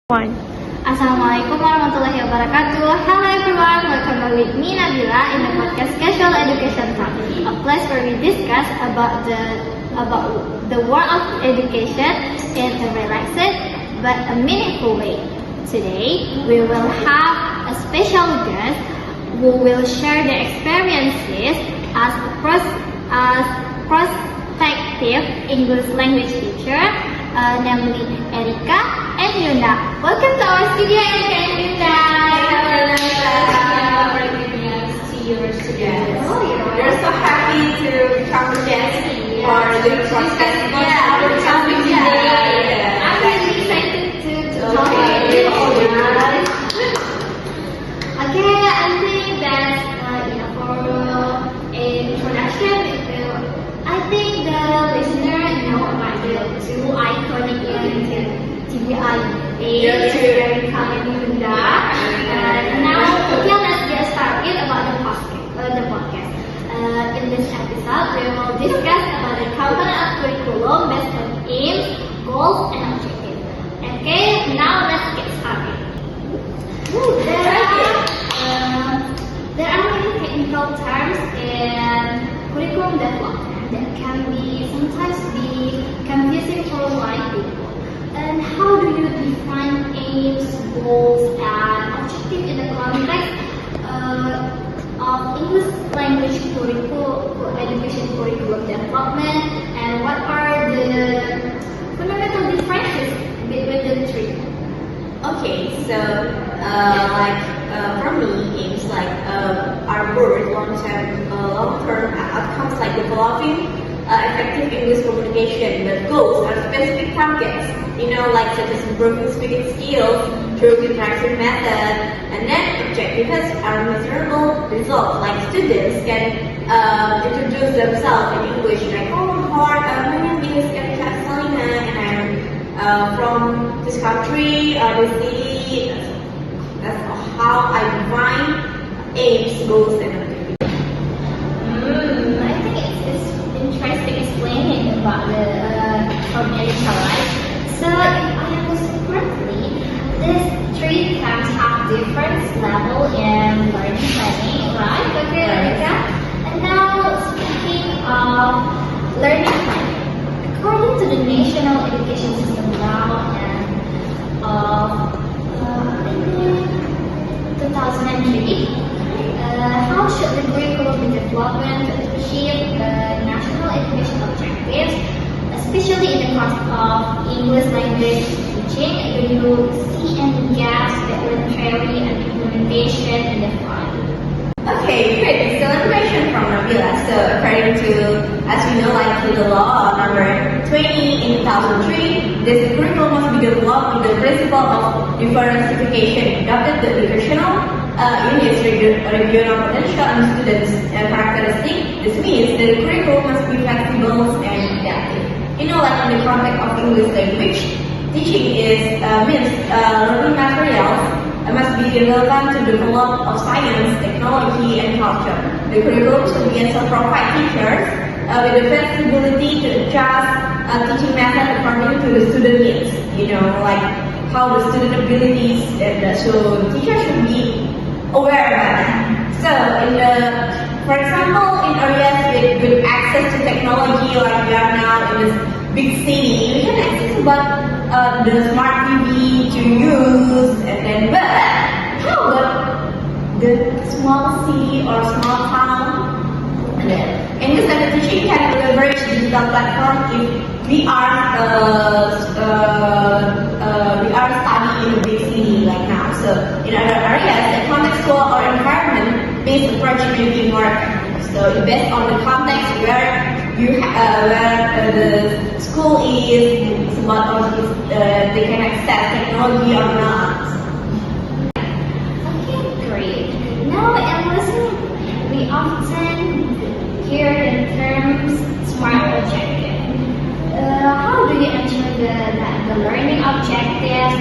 One. Assalamualaikum warahmatullahi wabarakatuh. Hello everyone, welcome back with me Nabila in the podcast Casual Education Talk, a place where we discuss about the world of education in a relaxed but a meaningful way. Today we will have a special guest who will share their experiences as prospective English language teacher, namely Erika and Yunda. Welcome to our studio, Erika and Yunda. For giving us 2 years together. Oh, yeah. We're so happy to become the guest for the podcast. Our topic today. I'm really excited to talk about this. Okay, I think that's for introduction. I think the listener know about the two iconic TBI, Erika and Yunda. Now, let's get started about the podcast. In this episode, we will discuss about the component of curriculum based on aims, goals, and objectives. Okay, now let's get started. There are many technical terms in curriculum development that can sometimes be confusing for a lot of people. And how do you define aims, goals, and objectives in the context of English language education curriculum development? And what are the fundamental differences between the three? Okay, so for me, aims our word long-term outcomes like developing effective English communication. But goals are specific targets, such as improving speaking skills through interaction method. And then objectives are measurable results, like students can introduce themselves in English, like, my name is Asnishalina, and I'm from this country, this city. That's how I define aims, goals, and objectives. I think it's interesting explaining about the from Erika, right? So if I understand correctly, these three terms have different level in learning planning, right? Okay, Erika. And now speaking of learning planning, according to the National Education System law and I think 2003, how should the curriculum be developed to achieve the national education objectives, especially in the context of English language teaching? Do you see any gaps between theory and implementation in the file? Okay, great. So information from Nabila. So according to, as we know, to the law number 20 in 2003, this curriculum must be developed with the principle of differentiation, adopted the educational units regional potential and students' characteristics. This means that the curriculum must be flexible and adaptive. In the context of English language, teaching means learning materials must be relevant to the development of science, technology, and culture. The curriculum should be also provide teachers with the flexibility to adjust teaching method according to the student needs. How the student abilities, so the teacher should be aware of that. So, for example, in areas with access to technology, like we are now in this big city, we can access about the smart TV to use, but how about the small city or small town? English language teaching can leverage digital platform if we are studying in a big city like now. So in other areas, the contextual or environment-based approach may be more effective. So it based on the context where where the school is, what they can access technology or not. Okay, great. Now in listening, we often hear the terms smart objective. How do you ensure that the learning objectives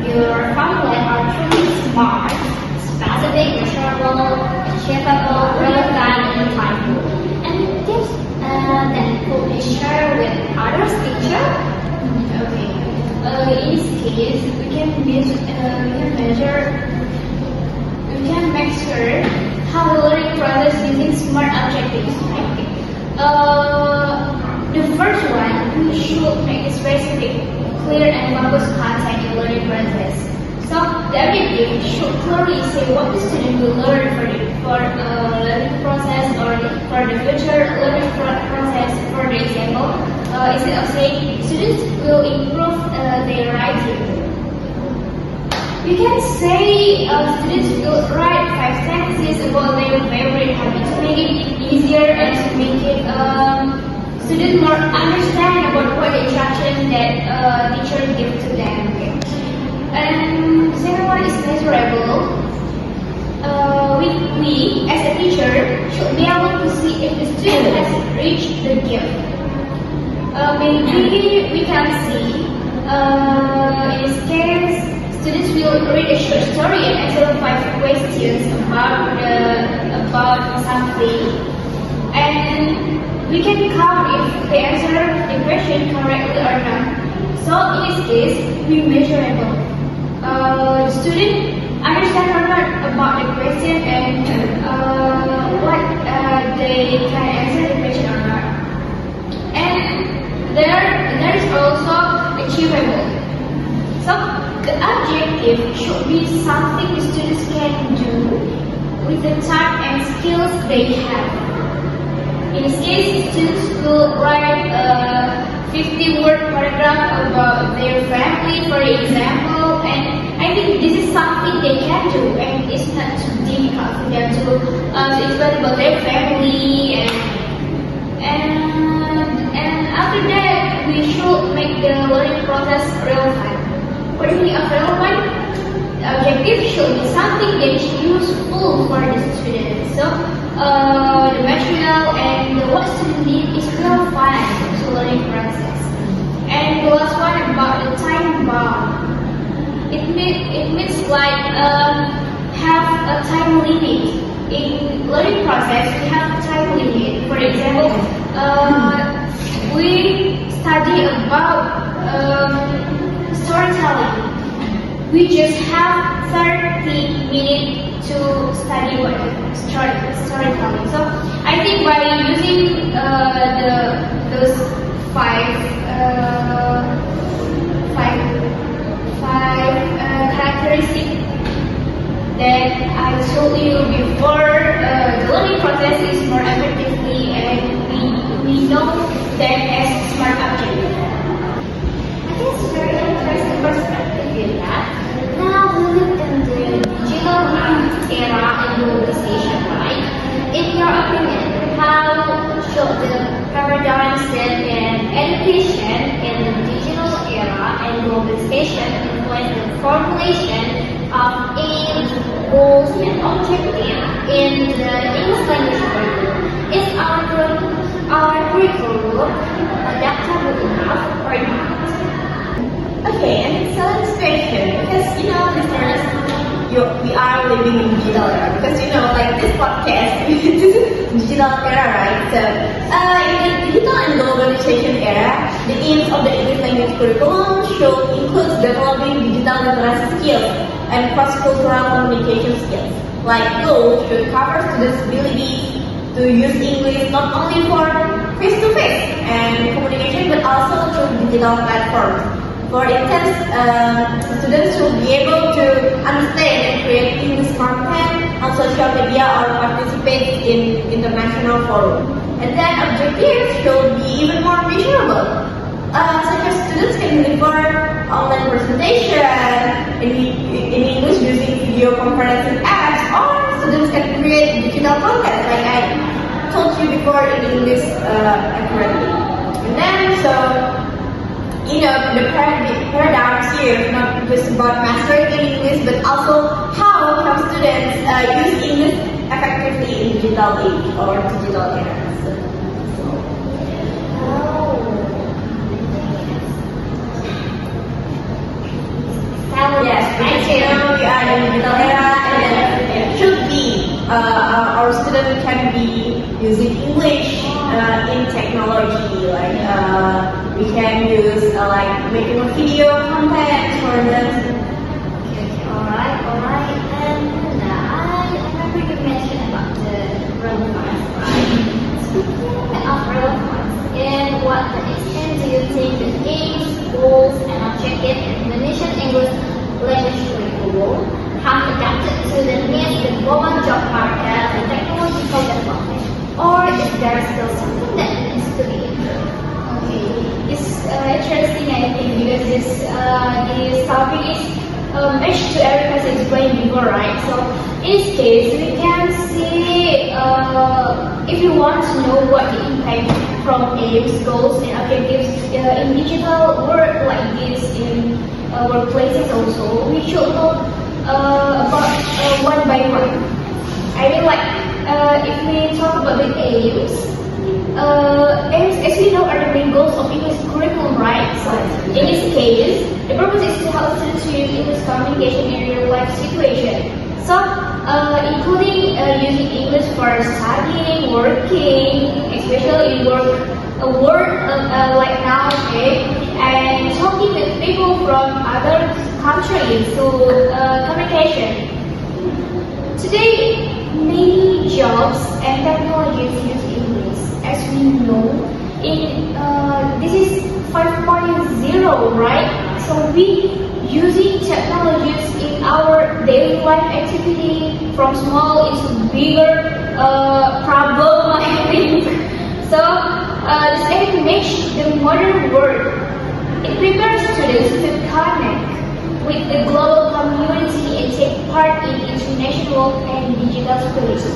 your formula are truly smart, specific, measurable, achievable, relevant, and timely? And tips that could be shared with others, teacher? Okay. In this case, we can make sure how the learning process using smart objectives. Right? The first one, we should make specific, clear, and focused content in learning process. So the objective should clearly say what the student will learn for learning process or for the future learning process. For example, instead of saying students will improve their writing, you can say students will write 5 sentences about their favorite hobby to make it easier and to make it students more understand about what the instruction that teacher give to them. Okay? And the second one is measurable. We as a teacher should be able to see if the student has reached the gift. Maybe we can see in this case students will read a short story and answer 5 questions about something, and we can count if they answer the question correctly or not. So in this case, we measurable. The student understand or not about the question and what they can answer the question or not. And there is also achievable. So the objective should be something the students can do with the time and skills they have. In this case, students will write a 50-word paragraph about their family, for example, and I think this is something they can do, and it's not too difficult for them to explain about their family, and after that, we should make the learning process relevant. For the meaning of relevant, the objective should be something that is useful for the students. So, the material and what students need is relevant to learning process. And the last one about the time bound. It means like have a time limit. In learning process, we have a time limit. For example, we study about storytelling. We just have 30 minutes to study what storytelling. So I think by using those five characteristics that I told you before, the learning process is more effectively, and we know that as smart object. I think it's very interesting perspective in that. Now we live in the digital era and globalization, right? In your opinion, how should the paradigm set in education in the digital era and globalization influence the formulation of aims, goals, and objectives in the English language curriculum? Is our curriculum adaptable enough or not? Okay, and it's an question because listeners, we are living in digital era because like this podcast is digital era, right? So in the digital and globalization era, the aims of the English language curriculum should include developing digital literacy skills and cross-cultural communication skills. Like goals should cover students' ability to use English not only for face-to-face and communication but also through digital platforms. For instance, students should be able to understand and create English content on social media or participate in international forums. And then objectives should be even more measurable, such as students can deliver online presentation in English using video conferencing apps, or students can create digital content like I told you before in English accurately. And then the paradigms here is not just about mastering English, but also how can students use English effectively in digital age or digital era. Yes, right. We are in digital era, and then it should be our students can be using English in technology, like we can use like making a video ahead for them. Alright. And I remember you mentioned about the relevance, right? Speaking of relevance, in what extent do you think the aims, goals, and objectives in Indonesian English language curriculum have adapted to the needs of the global job market and technological development? Or is there still something that needs to be improved? Okay, it's interesting I think because this topic is matched to everything I explained before, right? So in this case, we can see if you want to know what the impact from aims, goals, and objectives in digital world like this in workplaces also, we should look about one by one. I mean, like if we talk about the aims. As we know, are the main goals of English curriculum, right? So, in this case, the purpose is to help students to use English communication in real life situation. So, including using English for studying, working, especially in work like now, okay, and talking with people from other countries. So, communication. Today, many jobs and technologies use English. As we know, this is 5.0, right? So we using technologies in our daily life activity from small into bigger problem, I think. So this aim makes the modern world. It prepares students to connect with the global community and take part in international and digital space.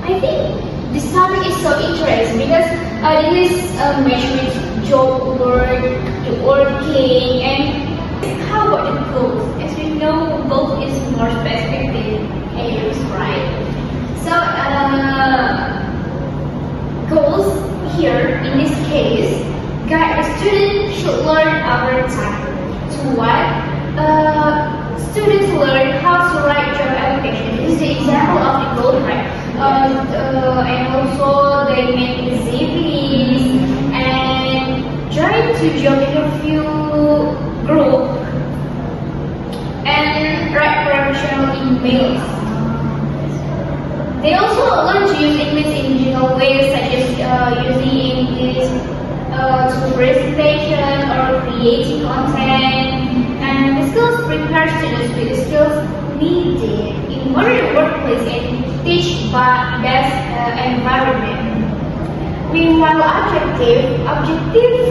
I think this topic is so interesting because this is matched with job working, and how about the goals? As we know, goals is more specific than aims, right? So goals here in this case guide the student should learn over time. To what? Students learn how to write job application. This is the example of the goal, right? And also they make CVs and join to job interview group and write professional emails. They also learn to use English in digital ways such as using English to presentation or creating content, and the skills prepare students with the skills needed in modern workplace and teach best environment. Meanwhile, objectives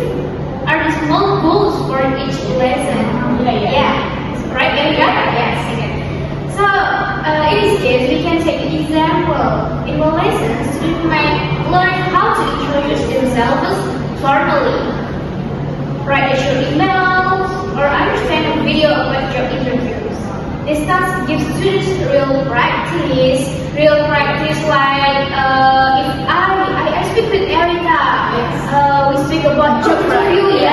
are the small goals for each lesson. Yeah. Right? Yes. So in this case, we can take an example. In one lesson, students might learn how to introduce themselves formally, write a short email, or understand a video about job interviews. This task gives students real practice like if I speak with Erika, we speak about job interview,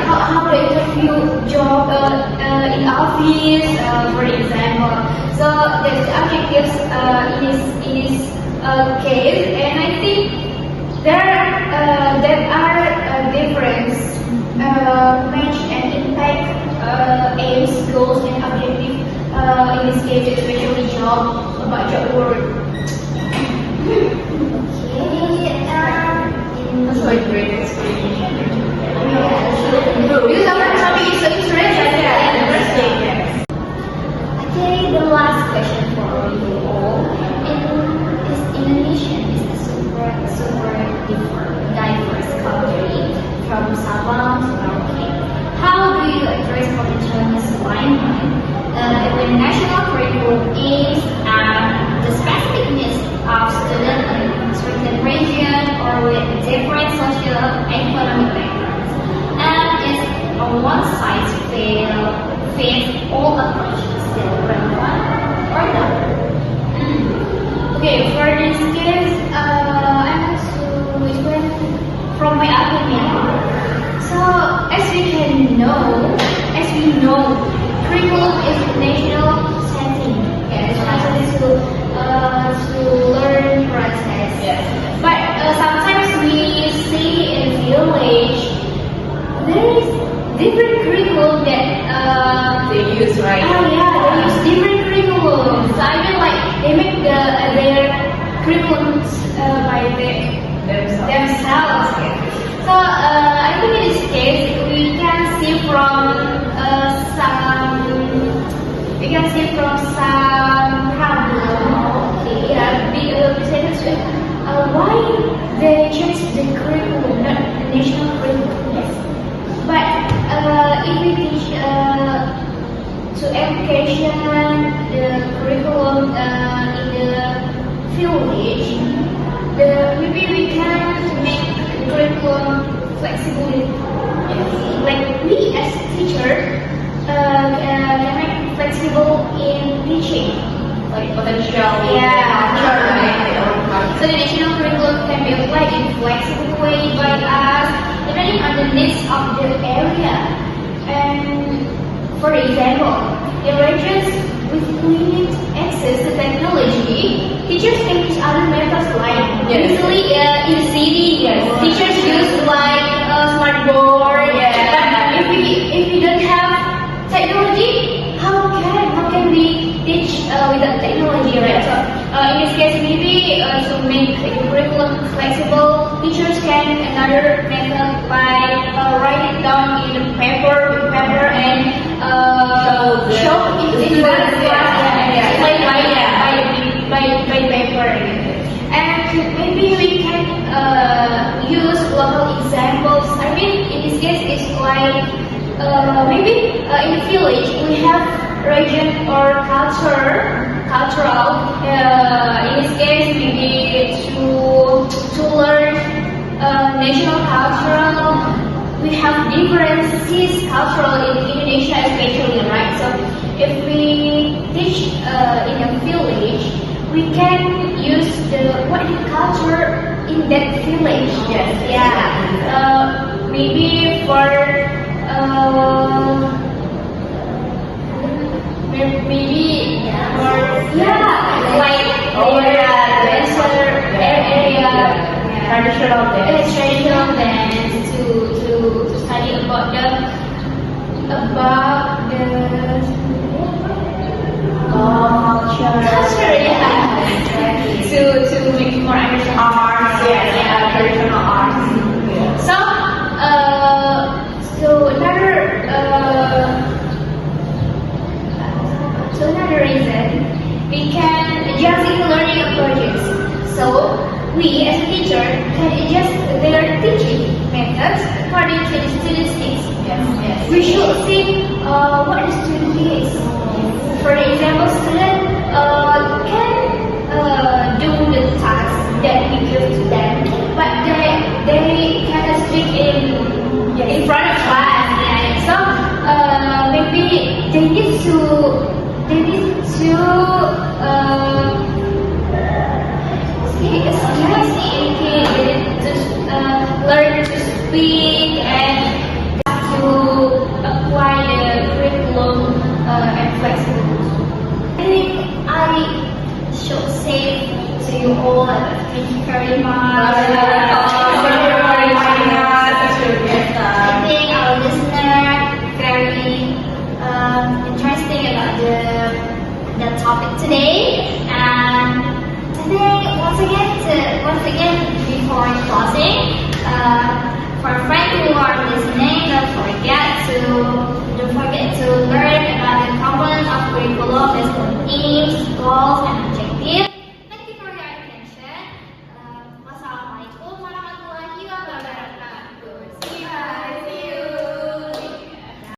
how to interview job in office, for example. So that's the objectives in this case, and I think there are difference match and impact aims, goals, and objectives in this case, especially about job work. That's my great explanation. Because our topic is so interesting. Yeah. Okay, the last question for you all. Indonesia is a super diverse country from Sabang to Merauke. How do you address potential misalignment when national curriculum aims at the specific needs of students in a certain region or with different social and economic backgrounds? And is on one side fits all approaches still relevant or not? Okay, for this case, I want to explain from my opinion. So, as we know, curriculum is a national setting. Yeah, it's actually to learn process. Yes. But sometimes we see in village there is different curriculum right? Oh yeah, they use different curriculums. So I mean like they make their curriculums by themselves. So I think in this case we can see from some problem. Okay, yeah, why they change the curriculum, not the national curriculum. Yes, but if we teach to education the curriculum in the village, maybe we can make the curriculum flexible. Like we as teachers can make flexible in teaching. Like potential. Yeah, right? so the national curriculum can be applied in flexible way by us, depending on the needs of the area. And for example, in regions with limited access to technology, teachers can use other methods like usually in the city, teachers use like smart board. But if we don't have technology, how can we teach without technology, right? So in this case, maybe to make the curriculum flexible, teachers can another method like write it down in the paper and show it in the class, by paper. And maybe we can use local examples. I mean, in this case, it's like maybe in the village we have region or cultural. In this case, maybe to learn national cultural. We have differences cultural in Indonesia, especially, right? So if we teach in a village, we can use what is culture in that village. Yes. Yeah. Maybe for like traditional dance to study about the culture, to make more understand Arts, traditional arts. So another reason we can adjust in learning approaches. So we as a teacher can adjust their teaching methods according to the student's needs. We should see what the student needs. For example, student can do the task that we give to them, but they cannot speak in front of class. So maybe they need to learn to speak and to apply the curriculum and flexibility. I think I should say to you all, thank you very much. I think our listener very interesting about the topic today, and I think once again before closing, for friends who are listening, don't forget to learn about the components of curriculum, as the aims, goals, and